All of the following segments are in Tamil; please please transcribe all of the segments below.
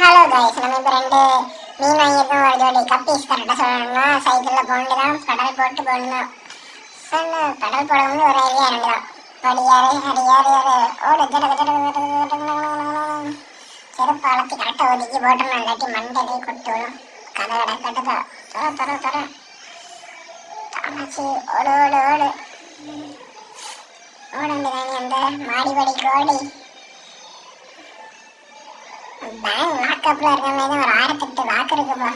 ஹலோ கைஸ், நம்ம இப்போ ரெண்டு மீன் வாங்கியிருக்கோம். ஒரு ஜோடி கப்பீஸ் கரெக்டாக சொல்லணும்னா சைக்கிளில் போட்டு தான் கடல் போட்டு போடணும். சொன்ன கடல் போடும்போது ஒரு ஐடியா இருந்துடும். படியாரு அடியாரு ஓடு செருப்பு வளர்த்தி கரெக்டாக ஒதுக்கி போட்டோம்னா இல்லாட்டி மண்டலே கொட்டு விடும். கதை கட்டுதா தர தாமாச்சு ஓடு ஓடு ஓடு ஓடுந்துதானே அந்த மாடிபடிக்கு ஓடி பேங்க் லாக்அப்ல இருக்க மாதிரி ஒரு 6-8 லாக் இருக்குப்பா.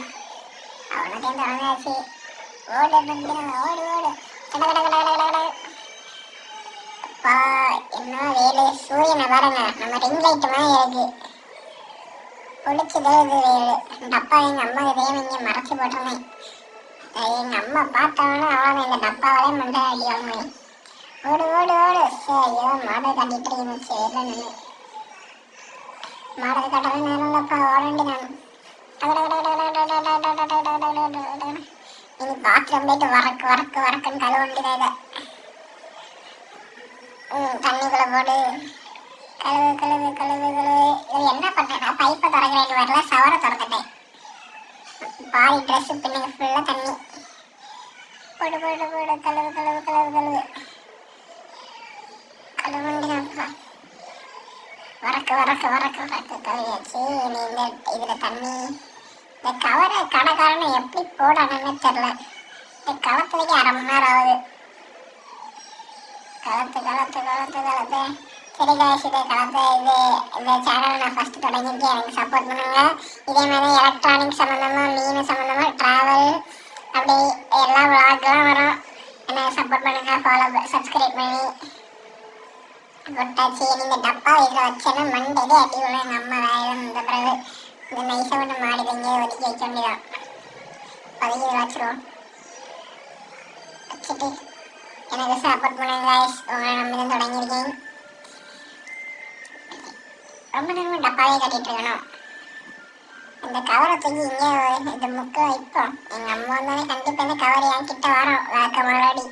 அவ்வளோத்தையும் திறந்தாச்சு. ஓடு ஓடு ஓடு கட கட கட கட கட அப்பா, என்ன வேலு! சூரியனை பாருங்க, நம்ம ரிங் லைட் மாதிரி இருக்கு. பிடிச்சதே இது வேலு. டப்பா எங்கள் அம்மா இதையும் இங்கே மறைச்சி போட்டிருந்தேன். எங்கள் அம்மா பார்த்தாங்கன்னா அவ்வளோ இந்த டப்பாவிலே மண்டை அடி வாங்குவேன். ஓடு ஓடு ஓடு ஐயோ, மாடு கட்டிட்டு இருந்துச்சு. இல்லை மாடல் கட்டவே நேரம்ப்பா, ஓடண்டி நான் இனி பாத்ரூம் போயிட்டு வரக்குன்னு கழுவண்டிதான் இதை. தண்ணிக்குள்ள போடு கழுவு கழுவு கழுவு கழுவு. இது என்ன பண்ணேன்னா பைப்பை திறக்கிறேன்னு வரல, சவரை திறந்துட்டேன். பாதி ட்ரெஸ்ஸு பின்னுக்கு ஃபுல்லாக தண்ணி. போடு போடு போடு கழுவு கழுவு கழுவு கழுவு கழுவண்டிதான்ப்பா. வரக்கு கழுவியாச்சு. இனி இந்த இதில் தண்ணி. இந்த கவரை கடைக்காரனை எப்படி போடணும்னு தெரில. இந்த கலத்துலேயே 1/2 மணி நேரம் ஆகுது. கலத்து சரி காசு, இதை கலத்து. இந்த சேனல் நான் ஃபஸ்ட்டு தொடங்கியிருக்கேன். எனக்கு சப்போர்ட் பண்ணுங்க. இதே மாதிரி எலக்ட்ரானிக் சம்மந்தமாக, மீன் சம்மந்தமாக, ட்ராவல் அப்படி எல்லா விளாக்லாம் வரும். எனக்கு சப்போர்ட் பண்ணுங்கள். ஃபாலோ சப்ஸ்கிரைப் பண்ணி கொட்டாச்சு. நீங்கள் டப்பா இதில் வச்சேன்னா மண்டே அடி விட எங்கள் அம்மா வேலை. இந்த பிறகு இந்த நைஸை மட்டும் மாடி எங்கேயோ ஒதுக்கி வைக்க வேண்டியதான். பதுக்கி இதில் வச்சுருவோம். வச்சுட்டு எனக்கு சப்போர்ட் பண்ணுங்க கைஸ். உங்களை நம்பி தான் தொடங்கியிருக்கேன். ரொம்ப நேரமும் டப்பாவே கட்டிகிட்டு இருக்கணும். இந்த கவரை தூக்கி இங்கே இந்த முக்கை வைப்போம். எங்கள் அம்மா வந்தாலே கண்டிப்பாக இந்த கவர் என் கிட்ட வரோம். வேக்க மறுபடி